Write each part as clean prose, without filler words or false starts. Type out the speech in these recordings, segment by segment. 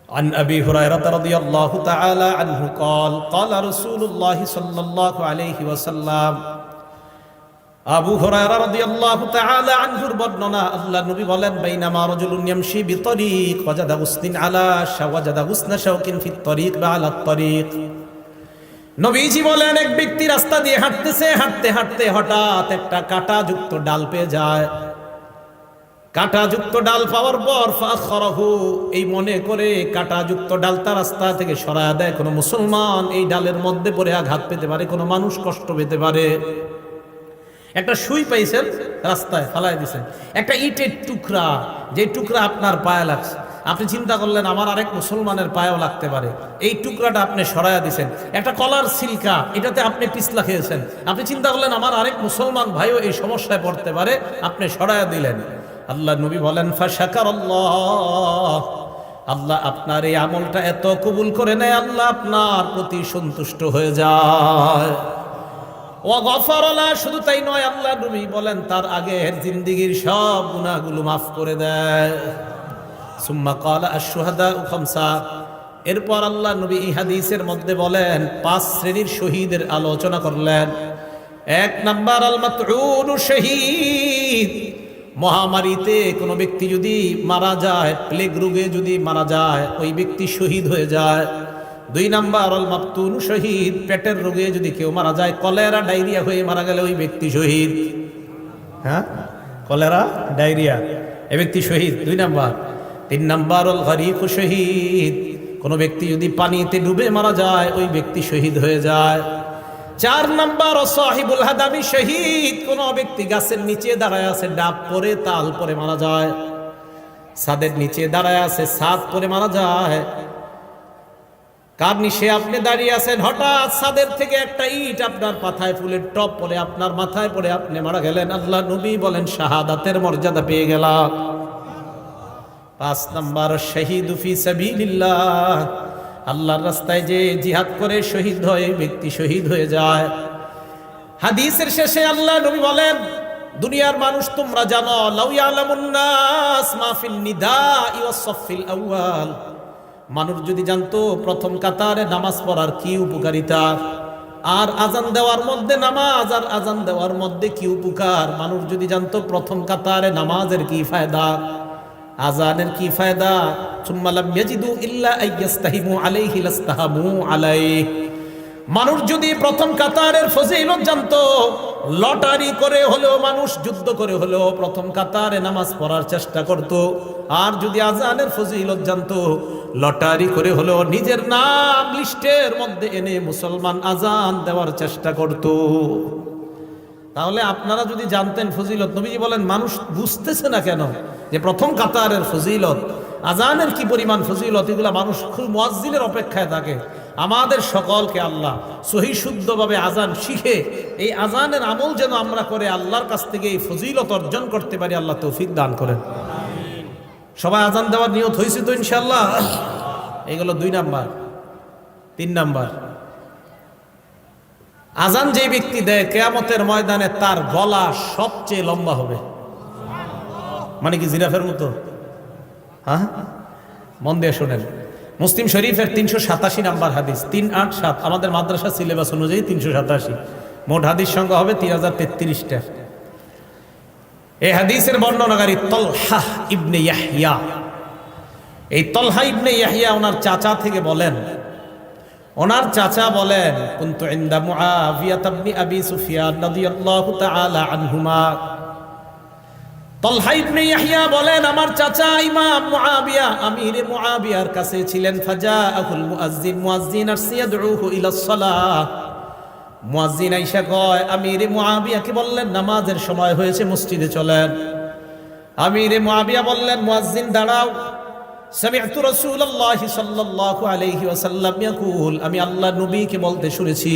عن أبي هريرة رضي الله تعالى عنه قال قال رسول الله صلى الله عليه وسلم আবু হুরায়রা রাদিয়াল্লাহু তাআলা আনহুর বর্ণনা, আল্লাহ নবী বলেন, বাইনামা রাজুলুন ইয়ামশি বিতরিক ওয়াজাদা গুসনিন আলা শাওয়াজাদা গুসনা শাওকিন ফিত তরিক বা আলা তরিক। নবীজি বলেন, এক ব্যক্তি রাস্তা দিয়ে হাঁটতেছে, হাঁটতে হাঁটতে হঠাৎ একটা কাঁটাযুক্ত ডাল পেয়ে যায়। কাঁটাযুক্ত ডাল পাওয়ার পর ফাখরাহু, এই মনে করে কাঁটাযুক্ত ডালটা রাস্তা থেকে সরায়া দেয়। কোনো মুসলমান এই ডালের মধ্যে পড়ে আঘাত পেতে পারে, কোনো মানুষ কষ্ট পেতে পারে। একটা সুই পাইছেন, রাস্তায় ফালাই দিছেন, একটা ইটের টুকরা, যে টুকরা আপনার পায়ে লাগছে, আপনি চিন্তা করলেন আমার আরেক মুসলমানের পায়েও লাগতে পারে, এই টুকরাটা আপনি সরাইয়া দিছেন। একটা কলার সিলকা, এটাতে আপনি পিছলা খেয়েছেন, আপনি চিন্তা করলেন আমার আরেক মুসলমান ভাইও এই সমস্যায় পড়তে পারে, আপনি সরাইয়া দিলেন। আল্লাহ নবী বলেন, ফাশাকারাল্লাহ, আল্লাহ আপনার এই আমলটা এত কবুল করে নেয়, আল্লাহ আপনার প্রতি সন্তুষ্ট হয়ে যায়। শুধু তাই নয়, আল্লাহ নবী বলেন তার আগের জিন্দেগীর সব গুনাহগুলো মাফ করে দেয়। সুম্মা ক্বালা আশ-শুহাদাউ খামসা, এরপর আল্লাহ নবী এই হাদিসের মধ্যে বলেন 5 শ্রেণীর শহীদের আলোচনা করলেন। 1 নাম্বার আল মাতউনু শহীদ, মহামারীতে কোনো ব্যক্তি যদি মারা যায়, প্লেগ রোগে যদি মারা যায়, ওই ব্যক্তি শহীদ হয়ে যায়। 2 নাম্বার আল মাবতুনু শহীদ, পেটের রোগে যদি কেউ মারা যায়, কলেরা ডায়রিয়া হয়ে মারা গেলে ওই ব্যক্তি শহীদ। হ্যাঁ, কলেরা ডায়রিয়া, এই ব্যক্তি শহীদ 2 নাম্বার। 3 নাম্বার আল গরীক শহীদ, কোন ব্যক্তি যদি পানিতে ডুবে মারা যায়, ওই ব্যক্তি শহীদ হয়ে যায়। 4 নাম্বার সাহিবুল হাদামি শহীদ, কোন ব্যক্তি গাছের নিচে দাঁড়ায় আছে, ডাব পরে তাল পরে মারা যায়, ছাদের নিচে দাঁড়ায় আছে, ছাদ পরে মারা যায়। কার নিচে আপনি দাঁড়িয়ে আছেন, হঠাৎ ছাদের থেকে একটা ইট আপনার মাথায়, ফুলের টপ পরে আপনার মাথায় পড়ে আপনি মারা গেলেন, আল্লাহ নবী বলেন শাহাদাতের মর্যাদা পেয়ে গেলাম। 5 নাম্বার শহীদ ফি সাবিলিল্লাহ, আল্লাহর রাস্তায় যে জিহাদ করে শহীদ হয়, ব্যক্তি শহীদ হয়ে যায়। হাদিসের শেষে আল্লাহ নবী বলেন, দুনিয়ার মানুষ তোমরা জানো, লাউ ইয়ালামুন নাস মা ফিন নিদাই ওয়াস সাফিল আউয়াল, মানুষ যদি জানতো প্রথম কাতারে নামাজ পড়ার কি উপকারিতা, আর আজান দেওয়ার মধ্যে নামাজ আর আজান দেওয়ার মধ্যে কি উপকার, মানুষ যদি জানতো প্রথম কাতারে নামাজের কি ফায়দা, আজানের কি ফায়দা, সুম্মা লাম ইয়াজিদু ইল্লা আইয়াস্তাহিমু আলাইহি লাস্তাহামু আলাইহি, মানুষ যদি প্রথম কাতারের ফজিলত জানতো, লটারি করে হলেও মানুষ যুদ্ধ করে হলেও প্রথম কাতারে নামাজ পড়ার চেষ্টা করত। আর যদি আজানের ফজিলত জানতো, লটারি করে হলেও নিজের নাম লিস্টের মধ্যে এনে মুসলমান আজান দেওয়ার চেষ্টা করত। তাহলে আপনারা যদি জানতেন ফজিলত, নবীজি বলেন মানুষ বুঝতেছে না কেন যে প্রথম কাতারের ফজিলত, আজানের কি পরিমাণ ফজিলত, এগুলা মানুষ খুব মুয়াজ্জিনের অপেক্ষায় থাকে। আমাদের সকলকে আল্লাহ সহি শুদ্ধভাবে আজান শিখে এই আজানের আমল যেন আমরা করে আল্লাহর কাছ থেকে এই ফজিলত অর্জন করতে পারি, আল্লাহ তৌফিক দান করেন। সবাই আজান দেওয়ার নিয়ত হয়েছে তো ইনশাআল্লাহ? এইগুলো 2 নাম্বার। 3 নাম্বার, আজান যে ব্যক্তি দেয় কিয়ামতের ময়দানে তার গলা সবচেয়ে লম্বা হবে। মানে কি জিরাফের মতো? হ্যাঁ, মন দিয়ে শোনেন। মুসলিম শরীফের 387 নাম্বার হাদিস, 387, আমাদের মাদ্রাসা সিলেবাস অনুযায়ী 387, মোট হাদিস সংখ্যা হবে 3033টা। এই হাদিসের বর্ণনাকারী তলহা ইবনে ইয়াহইয়া। এই তলহা ইবনে ইয়াহইয়া ওনার চাচা থেকে বলেন, ওনার চাচা বলেন, কুনতু ইনদা মুআবিয়া ইবনে আবি সুফিয়ান রাদিয়াল্লাহু তাআলা আনহুমা। তলহা ইবনে ইয়াহইয়া বলেন, আমার চাচা ইমাম মুআবিয়া, আমির মুআবিয়ার কাছে ছিলেন। ফাজাআহুল মুয়াজ্জিন, মুয়াজ্জিন আসিয়া ইয়াদউহু ইলাস সালাহ। মুয়াজ্জিন আইসা কয়, আমির মুআবিয়াকে বললেন নামাজের সময় হয়েছে, মসজিদে চলেন। আমির মুআবিয়া বললেন, মুয়াজ্জিন দাঁড়াও। সামি'তু রাসূলুল্লাহি সাল্লাল্লাহু আলাইহি ওয়াসাল্লাম ইয়াকুল, আমি আল্লাহ নবীকে বলতে শুনেছি,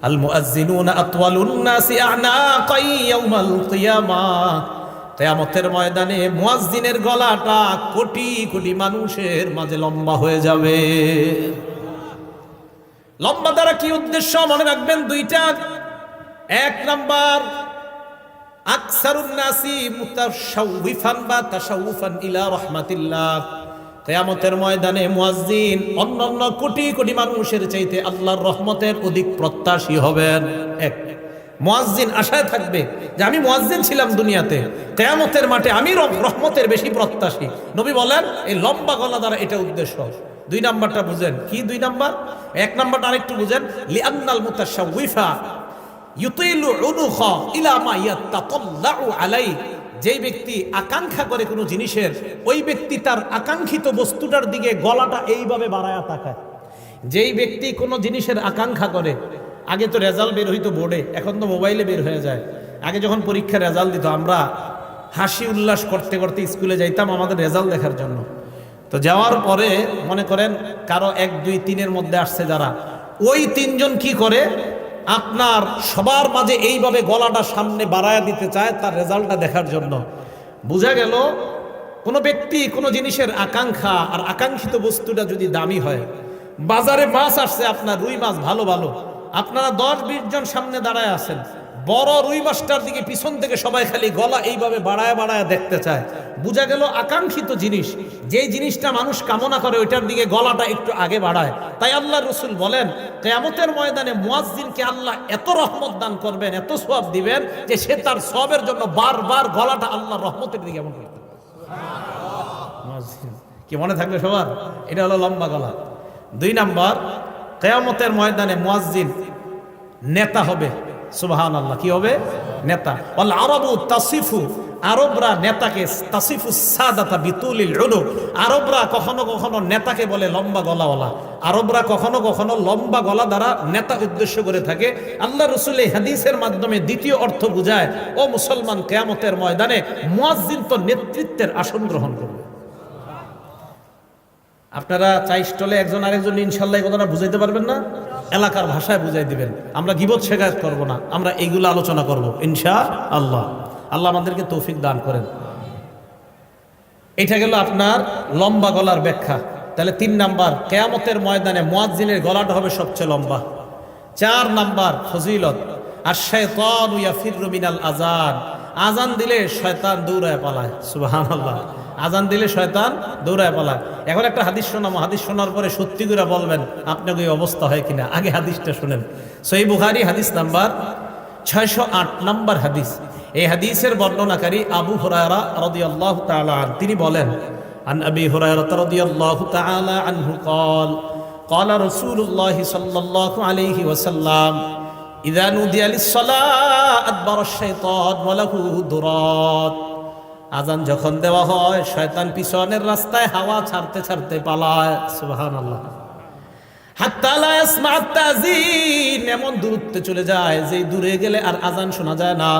আল মুয়াজ্জিনুনা আতওয়ালুন নাসি আ'নাকাই ইয়াউমাল কিয়ামাহ, কিয়ামতের ময়দানে মুয়াজ্জিনের গলাটা কোটি কোটি মানুষের মাঝে লম্বা হয়ে যাবে। লম্বা দ্বারা কি উদ্দেশ্য মনে রাখবেন 2টা। 1 নাম্বার, আকসারুন নাসি মুতাশাউফান বা তাশাউফান ইলা রাহমাতিল্লাহ, কিয়ামতের ময়দানে মুয়াজ্জিন অন্যান্য কোটি কোটি মানুষের চাইতে আল্লাহর রহমতের অধিক প্রত্যাশী হবেন। এক, মুয়াজ্জিন আশায় থাকবে যে আমি মুয়াজ্জিন ছিলাম দুনিয়াতে, কিয়ামতের মাঠে আমি রহমতের বেশি প্রত্যাশী। নবী বলেন এই লম্বা গলা দ্বারা এটা উদ্দেশ্য। দুই নাম্বারটা বুঝেন, কি দুই নাম্বার? এক নাম্বারটা আরেকটু বুঝেন, লিআন্নাল মুতাশাউইফা ইউতিলু উনুখা ইলা মা ইয়াতাতাল্লাউ আলাই। যেই ব্যক্তি আকাঙ্ক্ষা করে কোনো জিনিসের, ওই ব্যক্তি তার আকাঙ্ক্ষিত বস্তুটার দিকে গলাটা এইভাবে বাড়ায়া তাকায়। যেই ব্যক্তি কোনো জিনিসের আকাঙ্ক্ষা করে, আগে তো রেজাল্ট বের হইতো বোর্ডে, এখন তো মোবাইলে বের হয়ে যায়। আগে যখন পরীক্ষার রেজাল্ট দিত আমরা হাসি উল্লাস করতে করতে স্কুলে যাইতাম আমাদের রেজাল্ট দেখার জন্য। তো যাওয়ার পরে মনে করেন কারো 1, 2, 3-এর মধ্যে আসছে যারা, ওই 3 জন কি করে আপনার সবার মাঝে এইভাবে গলাটা সামনে বাড়ায় দিতে চায় তার রেজাল্টটা দেখার জন্য। বোঝা গেল কোনো ব্যক্তি কোনো জিনিসের আকাঙ্ক্ষা আর আকাঙ্ক্ষিত বস্তুটা যদি দামি হয়, বাজারে মাছ আসছে আপনার রুই মাছ ভালো ভালো, আপনারা 10-20 জন সামনে দাঁড়ায় আছেন, বড় রুই মাছটার দিকে পিছন থেকে সবাই খালি গলা এইভাবে বাড়ায় বাড়ায় দেখতে চায়। বোঝা গেল আকাঙ্ক্ষিত জিনিস, যেই জিনিসটা মানুষ কামনা করে ওইটার দিকে গলাটা একটু আগে বাড়ায়। তাই আল্লাহ রসুল বলেন কিয়ামতের ময়দানে মুয়াজ্জিনকে আল্লাহ এত রহমত দান করবেন, এত সওয়াব দিবেন যে সে তার সওয়াবের জন্য বারবার গলাটা আল্লাহর রহমতের দিকে এমন করতে। কি মনে থাকবে সবার? এটা হলো লম্বা গলা। 2 নাম্বার, কিয়ামতের ময়দানে মুয়াজ্জিন নেতা হবে। সুবহানাল্লাহ, কি হবে? নেতা। ওয়াল আরাবু তাসিফু, আরবরা নেতাকে তাসিফু সাদাতা বিতুলিল উলুক, আরবরা কখনো কখনো নেতাকে বলে লম্বা গলাওয়ালা। আরবরা কখনো কখনো লম্বা গলা দ্বারা নেতা উদ্দেশ্য করে থাকে। আল্লাহ রাসূল এই হাদিসের মাধ্যমে দ্বিতীয় অর্থ বুঝায়, ও মুসলমান, কিয়ামতের ময়দানে মুয়াজ্জিন তো নেতৃত্বের আসন গ্রহণ করবে। আপনারা চাই স্টলে একজন আরেকজন ইনশাল্লাহ এই কথাটা বুঝাইতে পারবেন না? এলাকার ভাষায় বুঝাই দিবেন। আমরা গীবত শেখায়ত করব না, আমরা এইগুলো আলোচনা করব ইনশাআল্লাহ। আল্লাহ আমাদেরকে তৌফিক দান করেন। এটা গেল আপনার লম্বা গলার ব্যাখ্যা। তাহলে 3 নাম্বার, কিয়ামতের ময়দানে মুয়াজ্জিনের গলাটা হবে সবচেয়ে লম্বা। 4 নাম্বার ফজিলত, আশ-শাইতানু ইয়াফিরু মিনাল আযান, আজান দিলে শয়তান দৌড়ায় পালায়। সুবহানাল্লাহ, আজান দিলে শয়তান দৌড়ায় পালায়। এখন একটা হাদিস শোনাবো, হাদিস শোনার পরে সত্যি করে বলবেন আপনাকে এই অবস্থা হয় কিনা। আগে হাদিসটা শুনেন। সহিহ বুখারী হাদিস নাম্বার 608 নাম্বার হাদিস। এই হাদিসের বর্ণনাকারী আবু হুরায়রা রাদিয়াল্লাহু তাআলা আনহু, তিনি বলেন, আন আবি হুরায়রা রাদিয়াল্লাহু তাআলা আনহু قال قال رسول الله صلى الله عليه وسلم إذا نودي للصلاة أدبر الشيطان وله درات। আজান যখন দেওয়া হয় শয়তান পিছনের রাস্তায় হাওয়া ছাড়তে ছাড়তে পালায়। সুবহানাল্লাহ। হাত্তা লা ইয়াসমা'আত তাযীন, এমন দূরত্বে চলে যায় যে দূরে গেলে আর আজান শোনা যায় না।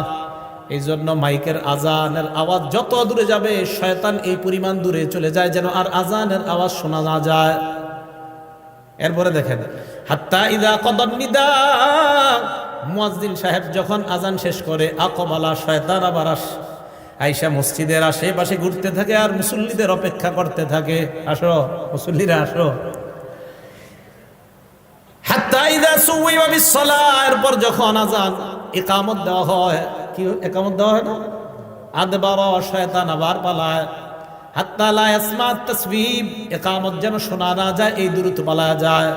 এই জন্য মাইকের আজানের আওয়াজ যত দূরে যাবে শয়তান এই পরিমাণ দূরে চলে যায় যেন আর আজানের আওয়াজ শোনা না যায়। এরপরে দেখেন, হাত্তা ইযা কদান নিদা, মুয়াজ্জিন সাহেব যখন আজান শেষ করে, আকবালা, শয়তান আবার আয়েশা মসজিদের আশেপাশে ঘুরতে থাকে আর মুসল্লিদের অপেক্ষা করতে থাকে, আসো মুসল্লিরা আসো। হাত্তা ইযা সুওয়িবা বিস-সালাহ, এরপর যখন আজান ইকামত দেওয়া হয়, কি ইকামত দেওয়া হয় না, আদবার, শয়তান আবার পালায়। হাত্তা লা ইয়াসমা'আত তাসবিহ, ইকামত যেন শোনা না যায় এই দূরত্ব পালায় যায়।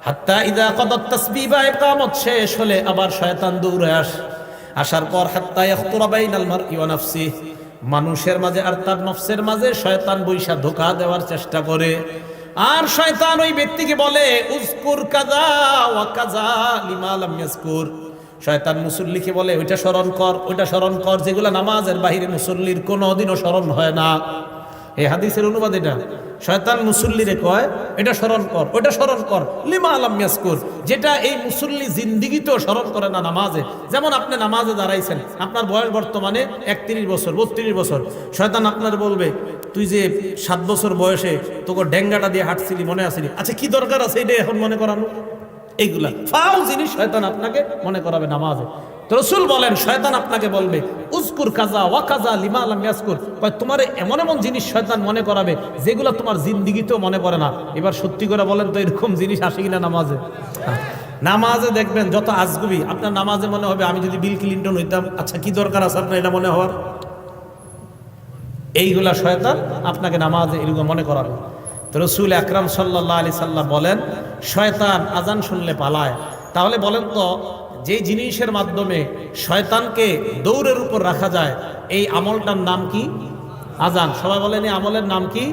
হাত্তা ইযা কদাত তাসবিহ, ইকামত শেষ হলে আবার শয়তান দৌড়ে আসার পর হাত্তা ইয়াখতুরা বাইনাল মারই ওয়া নাফসিহি, মানুষের মাঝে আর তার নফসের মাঝে শয়তান বৈশা ধোঁকা দেওয়ার চেষ্টা করে। আর শয়তান ওই ব্যক্তিকে বলে, উযকুর কাযা ওয়া কাযা লিমা লাম ইয়াযকুর। শয়তান মুসল্লিকে বলে, ওইটা স্মরণ কর, ওইটা স্মরণ কর, যেগুলো নামাজের বাহিরে মুসল্লির কোনোদিনও স্মরণ হয় না। এই হাদিসের অনুবাদ এটা। শয়তান মুসল্লিরে কয়, এটা স্মরণ কর, ওইটা স্মরণ কর, লিমা লাম ইয়াযকুর, যেটা এই মুসল্লি জিন্দিগিতেও স্মরণ করে না নামাজে। যেমন আপনি নামাজে দাঁড়াইছেন, আপনার বয়স বর্তমানে 31 বছর 32 বছর, শয়তান আপনার বলবে, তুই যে 7 বছর বয়সে তোকে ডেঙ্গাটা দিয়ে হাঁটছিলি মনে আসেনি, আচ্ছা কি দরকার আছে এটা এখন মনে করানো? এইগুলা ফাও জিনিস শয়তান আপনাকে মনে করাবে নামাজে। তো রাসূল বলেন, শয়তান আপনাকে বলবে, উযকুর কাযা ওয়া কাযা লিমা লাম ইয়াযকুর, তোমার এমন এমন জিনিস শয়তান মনে করাবে যেগুলো তোমার জিন্দেগিতেও মনে পড়ে না। এবার সত্যি করে বলেন তো এরকম জিনিস আসে কিনা নামাজে? নামাজে দেখবেন যত আজগুবি, আপনার নামাজে মনে হবে আমি যদি বিল ক্লিনটন হইতাম, আচ্ছা কি দরকার আছে আপনার এটা মনে হওয়ার? এইগুলা শয়তান আপনাকে নামাজে এরকম মনে করাবে। তো রসুল আকরাম সাল্লাল্লাহু আলাইহি সাল্লাম বলেন শয়তান আজান শুনলে পালায়। তাহলে বলেন তো যে জিনিসের মাধ্যমে শয়তানকে দৌড়ের উপর রাখা যায় এই আমলটার নাম কি? আজান। সবাই বলেন এই আমলের নাম কি?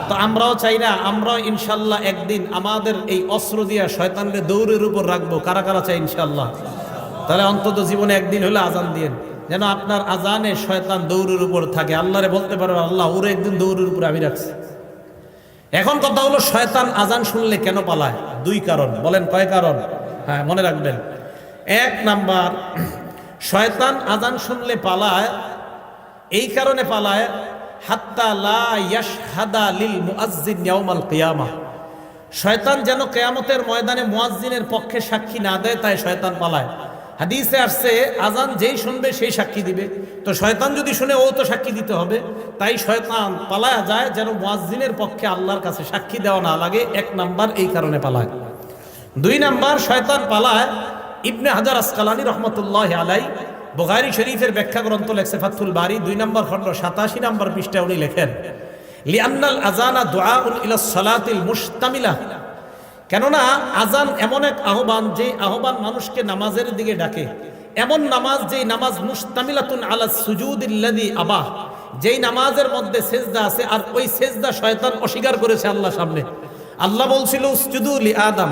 তো আমরাও চাই না, আমরাও ইনশাল্লাহ একদিন আমাদের এই অস্ত্র দিয়ে শয়তানকে দৌড়ের উপর রাখবো। কারা কারা চাই ইনশাল্লাহ? তাহলে অন্তত জীবনে একদিন হলে আজান দিয়েন, যেন আপনার আজানে শয়তান দৌড়ের উপর থাকে। আল্লাহরে বলতে পারবেন আল্লাহ ওরে একদিন দৌড়ের উপর আমি রাখছি। এখন কথা হলো শয়তান আজান শুনলে কেন পালায়? দুই কারণ। বলেন কয় কারণ? হ্যাঁ মনে রাখবেন। এক নাম্বার, শয়তান আজান শুনলে পালায় এই কারণে পালায় হাত্তা লা ইয়াশহাদা লিল মুআজ্জিন ইয়াউমাল কিয়ামাহ। শয়তান যেন কিয়ামতের ময়দানে মুয়াজ্জিনের পক্ষে সাক্ষী না দেয়, তাই শয়তান পালায়। হাদিসে আসছে আজান যেই শুনবে সেই সাক্ষী দিবে। তো শয়তান যদি শুনে ও তো সাক্ষী দিতে হবে, তাই শয়তান পালায়া যায় যেন মুয়াজ্জিনের পক্ষে আল্লাহর কাছে সাক্ষী দেওয়া না লাগে। এক নাম্বার এই কারণে পালায়। দুই নাম্বার, শয়তান পালায় ইবনে হাজার আসকালানী রহমতুল্লাহ আলাই বুখারী শরীফের ব্যাখ্যা গ্রন্থ লেখছে ফাথুল বারী 2 নম্বর খণ্ড 87 নম্বর পৃষ্ঠায় উনি লেখেন লিআন্নাল আযানা দুআউন ইলাস সালাতিল মুশতামিলা। কেননা আজান এমন এক আহ্বান, যে আহ্বান মানুষকে নামাজের দিকে ডাকে। এমন নামাজ যেই নামাজ মুশতামিলাতুন আলা সুজুদিল্লাযী আবাহ, যেই নামাজের মধ্যে সেজদা আছে, আর ওই সেজদা শয়তান অস্বীকার করেছে আল্লাহর সামনে। আল্লাহ বলছিল উসজুদু লি আদম,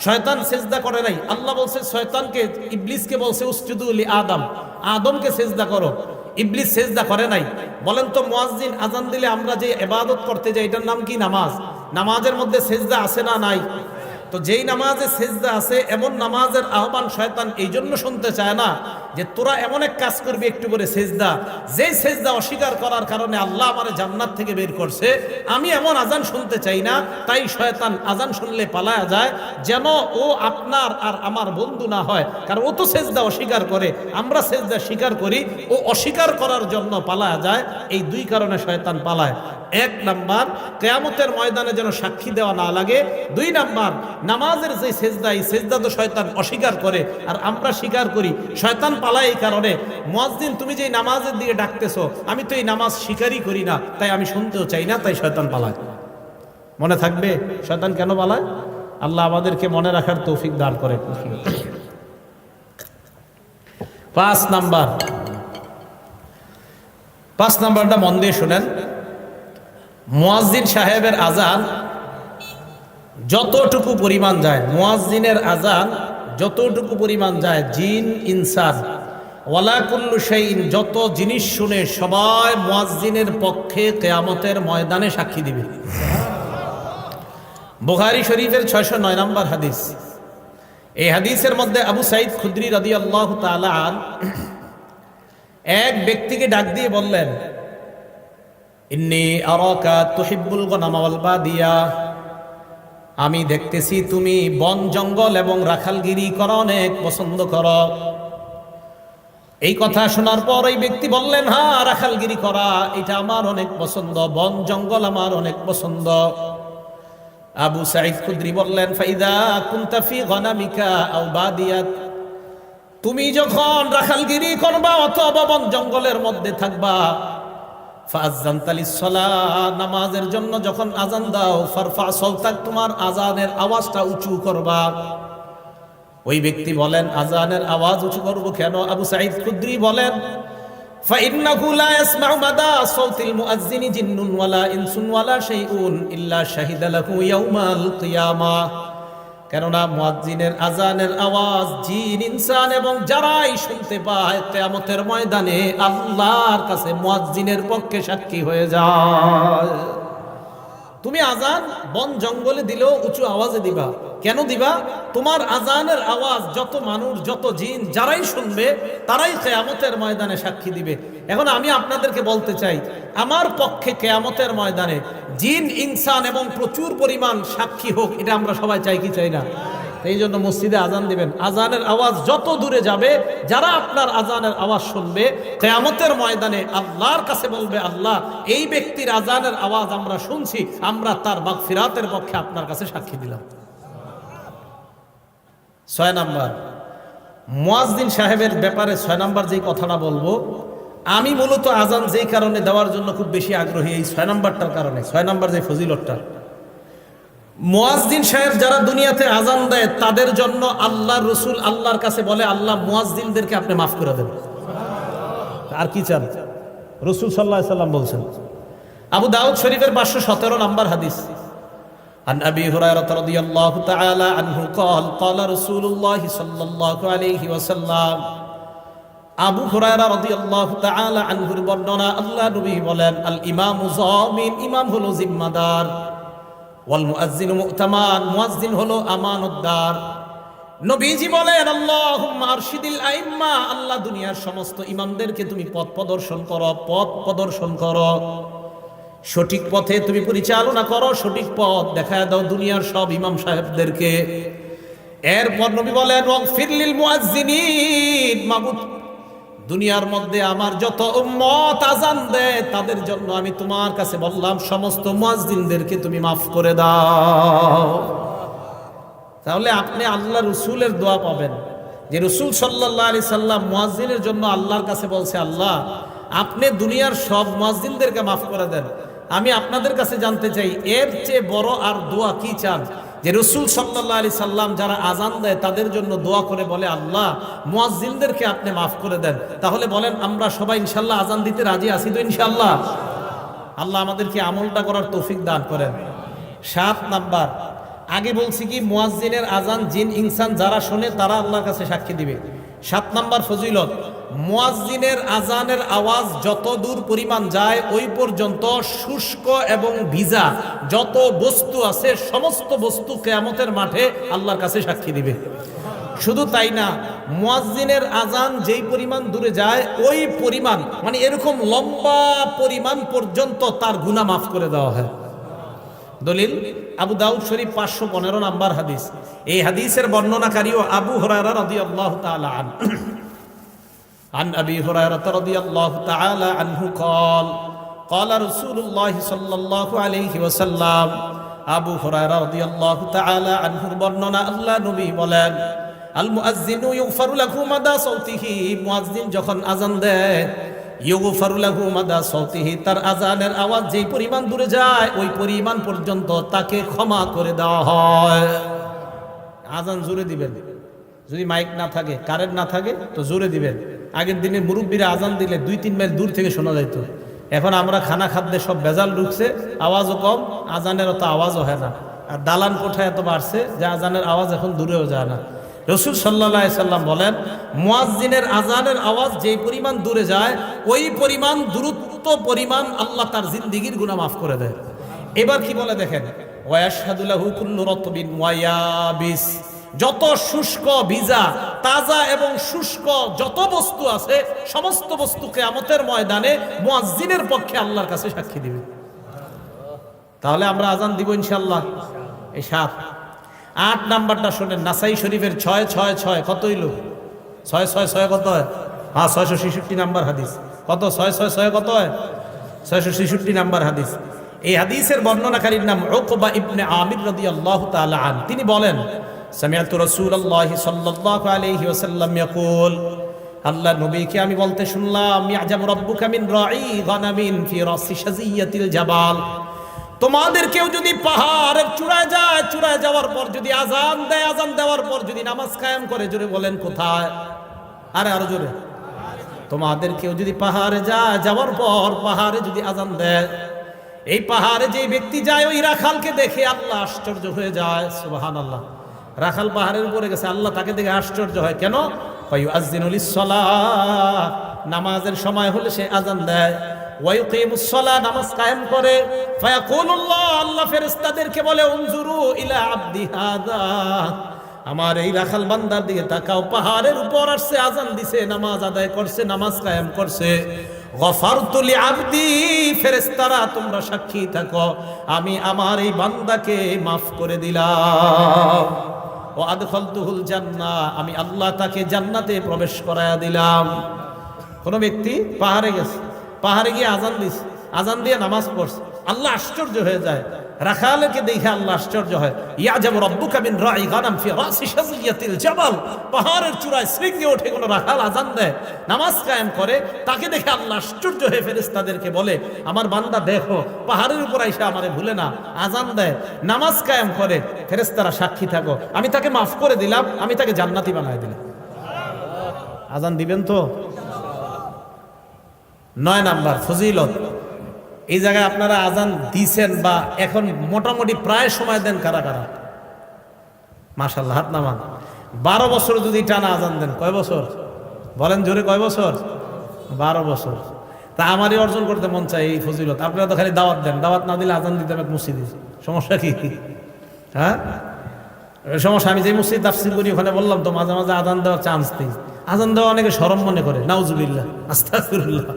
শয়তান সেজদা করে নাই। আল্লাহ বলছে শয়তানকে, ইবলিসকে বলছে উসজুদু লি আদম, আদমকে সেজদা করো। ইবলিস সেজদা করে নাই। বলেন তো মুয়াজ্জিন আজান দিলে আমরা যে ইবাদত করতে যাই এটার নাম কি? নামাজ। নামাজের মধ্যে সেজদা আছে না নাই? তো যেই নামাজে সেজদা আছে এমন নামাজের আহ্বান শয়তান এই জন্য শুনতে চায় না যে তোরা এমন এক কাজ করবি একটু করে সেজদা, যেই সেজদা অস্বীকার করার কারণে আল্লাহ আমারে জান্নাত থেকে বের করছে। আমি এমন আজান শুনতে চাই না, তাই শয়তান আজান শুনলে পালায়া যায় যেন ও আপনার আর আমার বন্ধু না হয়। কারণ ও তো সেজদা অস্বীকার করে, আমরা সেজদা স্বীকার করি, ও অস্বীকার করার জন্য পালায়া যায়। এই দুই কারণে শয়তান পালায়। এক নাম্বার, কিয়ামতের ময়দানে যেন সাক্ষী দেওয়া না লাগে। দুই নাম্বার, নামাজের যে সেজদা, এই সেজদা তো শয়তান অস্বীকার করে আর আমরা স্বীকার করি। শয়তান পালায় এই কারণে, মুয়াজ্জিন তুমি যে নামাজের দিকে ডাকতেছো আমি তো এই নামাজ স্বীকারই করি না, তাই আমি শুনতেও চাই না, তাই শয়তান পালায়। মনে থাকবে শয়তান কেন পালায়? আল্লাহ আমাদেরকে মনে রাখার তৌফিক দান করে। 5 নাম্বারটা মন দিয়ে শুনেন। মুয়াজ্জিন সাহেবের আজান যতটুকু পরিমাণ যায়, মুয়াজ্জিনের আজান যতটুকু পরিমাণ যায়, জিন ইনসান ওয়ালা কুল্লু শাইইন, যত জিনিস শুনে সবাই মুয়াজ্জিনের পক্ষে কিয়ামতের ময়দানে সাক্ষী দিবে। বুখারী শরীফের 609 নম্বর হাদিস। এই হাদিসের মধ্যে আবু সাঈদ খুদরি রাদিয়াল্লাহু তাআলা আন এক ব্যক্তিকে ডাক দিয়ে বললেন, ইন্নী আরাকা তুহিব্বুল গনামা ওয়াল বাদিয়া, আমি দেখতেছি তুমি বন জঙ্গল এবং রাখালগিরি করা অনেক পছন্দ করো। এই কথা শোনার পর এই ব্যক্তি বললেন, হ্যাঁ রাখালগিরি করা এটা আমার অনেক পছন্দ, বন জঙ্গল আমার অনেক পছন্দ। আবু সাঈদ খুদরি বললেন, ফাইদা কুনতা ফি গনামিকা আও বাদিয়াত, তুমি যখন রাখালগিরি করবা অথবা বন জঙ্গলের মধ্যে থাকবা, ফাআযানতা লিস-সালাহ, নামাজের জন্য যখন আজান দাও, ফারফা সাওতাক, তোমার আজানের আওয়াজটা উঁচু করবা। ওই ব্যক্তি বলেন, আজানের আওয়াজ উঁচু করব কেন? আবু সাঈদ খুদরি বলেন, ফাইন্নাহু লা ইয়াসমাউ মাদা সাওতিল মুআজ্জিনি জিন্নুন ওয়ালা ইনসুন ওয়ালা শাইউন ইল্লা শাহিদা লাহু ইয়াউমাল কিয়ামাহ, কেননা মুয়াজ্জিনের আজানের আওয়াজ জিন ইনসান এবং যারাই শুনতে পায় কিয়ামতের ময়দানে আল্লাহর কাছে মুয়াজ্জিনের পক্ষে সাক্ষী হয়ে যায়। তুমি আজান বন জঙ্গলে দিলেও উঁচু আওয়াজে দিবা। কেন দিবা? তোমার আজানের আওয়াজ যত মানুষ, যত জিন যারাই শুনবে তারাই কিয়ামতের ময়দানে সাক্ষী দিবে। এখন আমি আপনাদেরকে বলতে চাই, আমার পক্ষে কিয়ামতের ময়দানে জিন ইনসান এবং প্রচুর পরিমাণ সাক্ষী হোক, এটা আমরা সবাই চাই কি চাই না? এই জন্য মসজিদে আজান দিবেন, আজানের আওয়াজ যত দূরে যাবে, যারা আপনার আজানের আওয়াজ শুনবে কিয়ামতের ময়দানে আল্লাহর কাছে বলবে, আল্লাহ এই ব্যক্তির আজানের আওয়াজ আমরা শুনছি, আমরা তার মাগফিরাতের পক্ষে আপনার কাছে সাক্ষী দিলাম। 6 নাম্বার, মুয়াজ্জিন সাহেবের ব্যাপারে 6 নাম্বার যে কথাটা বলবো, আমি মূলত আজান যেই কারণে দেওয়ার জন্য খুব বেশি আগ্রহী, এই 6 নাম্বারটার কারণে। 6 নাম্বার যে ফজিলতটা, মুয়াজ্জিন সাহেব যারা দুনিয়াতে আজান দেয় তাদের জন্য আল্লাহর রাসূল আল্লাহর কাছে বলে, আল্লাহ মুয়াজ্জিনদেরকে আপনি মাফ করে দেন। আর কি চান? রাসূল সাল্লাল্লাহু আলাইহি সাল্লাম বলছেন। আবু দাউদ শরীফের 517 নাম্বার হাদিস, عن أبي هريرة رضي الله تعالى عنه قال قال رسول الله صلى الله عليه وسلم আবু হুরায়রা রাদিয়াল্লাহু তাআলা আনহুর বর্ণনা, আল্লাহ নবী বলেন, আল ইমামু যামিন, ইমাম হলো জিম্মাদার, ওয়াল মুয়াজ্জিনু মু'তামান, মুয়াজ্জিন হলো আমানতদার। নবীজি বলেন, আল্লাহুম্মা আরশিদিল আইম্মা, আল্লাহ দুনিয়ার সমস্ত ইমামদেরকে তুমি পথ প্রদর্শন করো, সঠিক পথে তুমি পরিচালনা করো, সঠিক পথ দেখায় দাও দুনিয়ার সব ইমাম সাহেবদেরকে। এরপর নবী বলেন, ওয়াগফির লিল মুয়াজ্জিনিন, মাবুদ দুনিয়ার মধ্যে আমার যত উম্মত আজান দেয় তাদের জন্য আমি তোমার কাছে বললাম সমস্ত মুয়াজ্জিনদেরকে তুমি মাফ করে দাও। তাহলে আপনি আল্লাহ রসুলের দোয়া পাবেন, যে রসুল সাল্লাল্লাহু আলাইহি সাল্লাম মুয়াজ্জিনের জন্য আল্লাহর কাছে বলছে, আল্লাহ আপনি দুনিয়ার সব মুয়াজ্জিনদেরকে মাফ করে দেন। আমি আপনাদের কাছে জানতে চাই, এর চেয়ে বড় আর দোয়া কি চান? যে রসুল সাল্লাল্লাহু আলাইহি সাল্লাম যারা আজান দেয় তাদের জন্য দোয়া করে বলে, আল্লাহ মুয়াজ্জিনদেরকে আপনি মাফ করে দেন। তাহলে বলেন, আমরা সবাই ইনশাআল্লাহ আজান দিতে রাজি আছি তো? ইনশাআল্লাহ। আল্লাহ আমাদেরকে আমলটা করার তৌফিক দান করেন। 7 নাম্বার, আগে বলছি কি, মুয়াজ্জিনের আজান জিন ইনসান যারা শোনে তারা আল্লাহর কাছে সাক্ষী দিবে। 7 নাম্বার ফজিলত, মুয়াজ্জিনের আজানের আওয়াজ যত দূর পরিমাণ যায় ওই পর্যন্ত শুষ্ক এবং ভিজা যত বস্তু আছে সমস্ত বস্তু কিয়ামতের মাঠে আল্লাহর কাছে সাক্ষী দিবে। শুধু তাই না, মুয়াজ্জিনের আজান যেই পরিমাণ দূরে যায় ওই পরিমাণ, মানে এরকম লম্বা পরিমাণ পর্যন্ত তার গুনাহ মাফ করে দেওয়া হয়। দলিল, আবু দাউদ শরীফ 515 নাম্বার হাদিস। এই হাদিসের বর্ণনাকারীও আবু হুরায়রা রাদিয়াল্লাহু তাআলা আনহু। عن أبي هريرة رضي الله تعالى عنه قال قال رسول الله صلى الله عليه وسلم আবু হুরায়রা রাদিয়াল্লাহু তাআলা আনহুর বর্ণনা, আল্লাহ নবী বলেন, আল মুয়াজ্জিনু ইগফারু লাহু মাদা সাউতিহি, মুয়াজ্জিন যখন আজান দেয়, ইগফারু লাহু মাদা সাউতিহি, তার আজানের আওয়াজ যেই পরিমাণ দূরে যায় ওই পরিমাণ পর্যন্ত তাকে ক্ষমা করে দেওয়া হয়। আজান জোরে দিবেন, যদি মাইক না থাকে, কারেন্ট না থাকে তো জোরে দিবেন। আগের দিনে মুরব্বীরা আজান দিলে 2-3 মাইল দূর থেকে শোনা যেত। এখন আমরা খানা খাদ্যে সব ভেজাল ঢুকছে, আওয়াজও কম, আজানের অত আওয়াজও হয় না। আর দালান কোঠায় এত বাড়ছে যে আজানের আওয়াজ এখন দূরেও যায় না। রাসূল সাল্লাল্লাহু আলাইহি সাল্লাম বলেন, মুয়াজ্জিনের আজানের আওয়াজ যেই পরিমাণ দূরে যায় ওই পরিমাণ দূরত্ব পরিমাণ আল্লাহ তার জিন্দেগীর গুনাহ মাফ করে দেয়। এবার কি বলে দেখেন, ওয়ায়াশহাদু লাহু কুল্লু রাতবিন ওয়া ইয়াবিস, যত শুষ্ক, ভিজা, তাজা এবং শুষ্ক যত বস্তু আছে সমস্ত বস্তু কিয়ামতের ময়দানে মুয়াজ্জিনের পক্ষে আল্লাহর কাছে সাক্ষী দিবে। তাহলে আমরা আজান দিব ইনশাআল্লাহ। এই 7। 8 নাম্বারটা শুনেন, নাসাই শরীফের 666 কত হইল? 666 কত হয়? হ্যাঁ, 666 নাম্বার হাদিস। কত? 666 কত হয়? 666 নাম্বার হাদিস। এই হাদিসের বর্ণনাকারীর নাম উকবা ইবনে আমির রাদিয়াল্লাহু তাআলা আন। তিনি বলেন, সামিআতু রাসূলুল্লাহি সাল্লাল্লাহু আলাইহি ওয়াসাল্লাম ইয়াকুল, আল্লাহ নবীকে আমি বলতে শুনলাম, ইয়াজাবু রাব্বুকা মিন রাঈ গানামিন ফি রাসি শাজিয়াতিল জাবাল, তোমাদের কেউ যদি পাহাড়ের চূড়ায় যায়, চূড়ায় যাওয়ার পর যদি আজান দেয়, আজান দেওয়ার পর যদি নামাজ কায়েম করে, জোরে বলেন কোথায়? আরে আরো জোরে। তোমাদের কেউ যদি পাহাড়ে যায়, যাওয়ার পর পাহাড়ে যদি আজান দেয়, এই পাহাড়ে যে ব্যক্তি যায় ওই রাখালকে দেখে আল্লাহ আশ্চর্য হয়ে যায়। সুবহানাল্লাহ। রাখাল পাহাড়ের উপরে গেছে, আল্লাহ তাকে দেখে আশ্চর্য হয়। কেন? ফায়ুআযযিনু লিস-সালাহ, নামাজের সময় হলে সে আজান দেয়। ওয়ায়ুকিমুস-সালাহ, নামাজ কায়েম করে। ফায়াকুলুল্লাহ, আল্লাহ ফেরেশতাদেরকে বলে, উনজুরু ইলা আবদি হাদা, আমার এই রাখাল বান্দার দিকে তাকাও, পাহাড়ের উপর আসছে, আজান দিছে, নামাজ আদায় করছে, নামাজ কায়েম করছে। গফারতু লিআবদি, ফেরেশতারা তোমরা সাক্ষী থাকো, আমি আমার এই বান্দাকে মাফ করে দিলাম। ও আদখালতুহুল জান্নাহ, আমি আল্লাহ তাকে জান্নাতে প্রবেশ করায়া দিলাম। কোন ব্যক্তি পাহাড়ে গেছে, পাহাড়ে গিয়ে আজান দিছে, আজান দিয়ে নামাজ পড়ছে, আল্লাহ আশ্চর্য হয়ে যায়। রাখালকে দেখে আল্লাহ আশ্চর্য হয়। ইয়াজাবু রাব্বুকা মিন রাই গানাম ফি রাসি শাজিয়াতিল জাবাল, পাহাড়ের চূড়ায় শৃঙ্গে ওঠে কোন রাখাল আজান দেয়, নামাজ কায়েম করে, তাকে দেখে আল্লাহ আশ্চর্য হয়ে ফেরেশতাদেরকে বলে, আমার বান্দা দেখো পাহাড়ের উপর আইসা আমারে ভুলে না, আজান দেয়, নামাজ কায়েম করে, ফেরেশতারা সাক্ষী থাকো, আমি তাকে মাফ করে দিলাম, আমি তাকে জান্নাতি বানায় দিলাম। আজান দিবেন তো? 9 নাম্বার ফজিলত। এই জায়গায় আপনারা আজান দিছেন বা এখন মোটামুটি প্রায় সময় দেন কারা কারা? মাশাআল্লাহ, হাত নামান। 12 বছর যদি টানা আজান দেন, কয় বছর বলেন জোরে, কয় বছর? 12 বছর। তা আমারই অর্জন করতে মন চাই এই ফজিলত। আপনারা তো খালি দাওয়াত দেন, দাওয়াত না দিলে আজান দিতে হবে মসজিদে, সমস্যা কি? হ্যাঁ সমস্যা। আমি যে মসজিদ তাফসীর করি ওখানে বললাম তো মাঝে মাঝে আজান দেওয়ার চান্স নেই। আজান দেওয়া অনেকে শরম মনে করে, নাউজুবিল্লাহ, আস্তাগফিরুল্লাহ,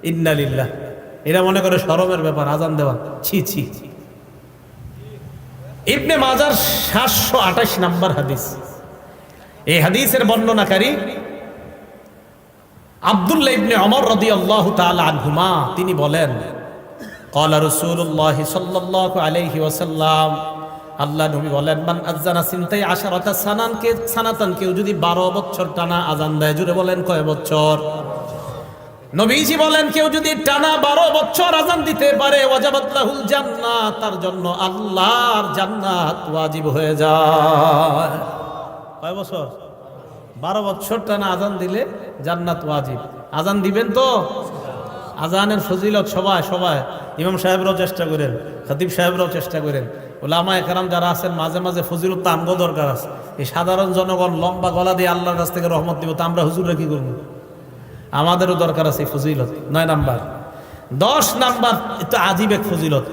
ইন্না লিল্লাহ, এরা মনে করে শরমের ব্যাপার আজান দেওয়া, ছি ছি। ইবনে মাজার 728 নাম্বার হাদিস। এই হাদিসের বর্ণনাকারী আব্দুল্লাহ ইবনে ওমর রাদিয়াল্লাহু তাআলা আনহুমা, তিনি বলেন, ক্বালা রাসূলুল্লাহ সাল্লাল্লাহু আলাইহি ওয়াসাল্লাম, আল্লাহ নবী বলেন, মান আযানা সিনতাই আশারাতা সানাতান, কেউ যদি 12 বছর টানা আজান দেয়, জুড়ে বলেন কয় বছর? নবীজি বলেন, কেউ যদি টানা 12 বছর আজান দিতে পারে, ওয়াজাবাত লাহুল জান্নাত, তার জন্য আল্লাহর জান্নাত ওয়াজিব হয়ে যায়। কয় বছর? 12 বছর টানা আজান দিলে জান্নাত ওয়াজিব। আজান দিবেন তো? আজানের ফজিলত সবাই সবাই, ইমাম সাহেবরাও চেষ্টা করেন, খতিব সাহেবরাও চেষ্টা করেন, ওলামায়ে কেরাম যারা আছেন মাঝে মাঝে ফজিলত তো আমগো দরকার আছে। এই সাধারণ জনগণ লম্বা গলা দিয়ে আল্লাহর কাছ থেকে রহমত দিব, তা আমরা হুজুররা কি করবো? আমাদেরও দরকার আছে ফজিলত। 9 নাম্বার। 10 নাম্বার, এটা আজীব এক ফজিলত।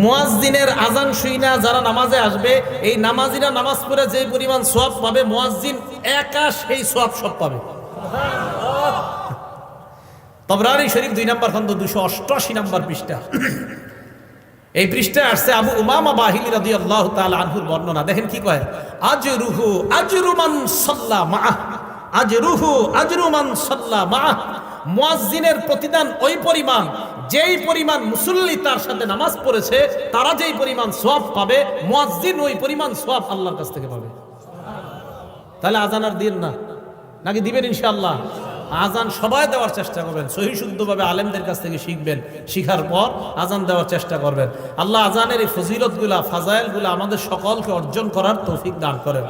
মুয়াজ্জিনের আজান শুইনা যারা নামাজে আসবে, এই নামাজিরা নামাজ পড়ে যে পরিমাণ সওয়াব পাবে, মুয়াজ্জিন একা সেই সওয়াব সব পাবে। তবরানি শরীফ 2 নাম্বার খন্ড 288 নাম্বার পৃষ্ঠা। এই পৃষ্ঠায় আসছে আবু উমামা বাহিলী রাদিয়াল্লাহু তাআলা আনহুর বর্ণনা। দেখেন কি কয়, আজরুহু আজরু মান সাল্লা মাআহ, আজরুহু আজরু মান সাল্লা মাআহ, মুয়াজ্জিনের প্রতিদান ওই পরিমাণ যেই পরিমাণ মুসল্লি তার সাথে নামাজ পড়েছে, তারা যেই পরিমাণ সওয়াব পাবে, মুয়াজ্জিন ওই পরিমাণ সওয়াব আল্লাহর কাছ থেকে পাবে। তাহলে আজান আর দিন না, নাকি দিবেন? ইনশাআল্লাহ আজান সবাই দেওয়ার চেষ্টা করবেন, সহি শুদ্ধভাবে আলেমদের কাছ থেকে শিখবেন, শিখার পর আজান দেওয়ার চেষ্টা করবেন। আল্লাহ আজানের এই ফজিলতগুলা, ফাজাইলগুলা আমাদের সকলকে অর্জন করার তৌফিক দান করেন।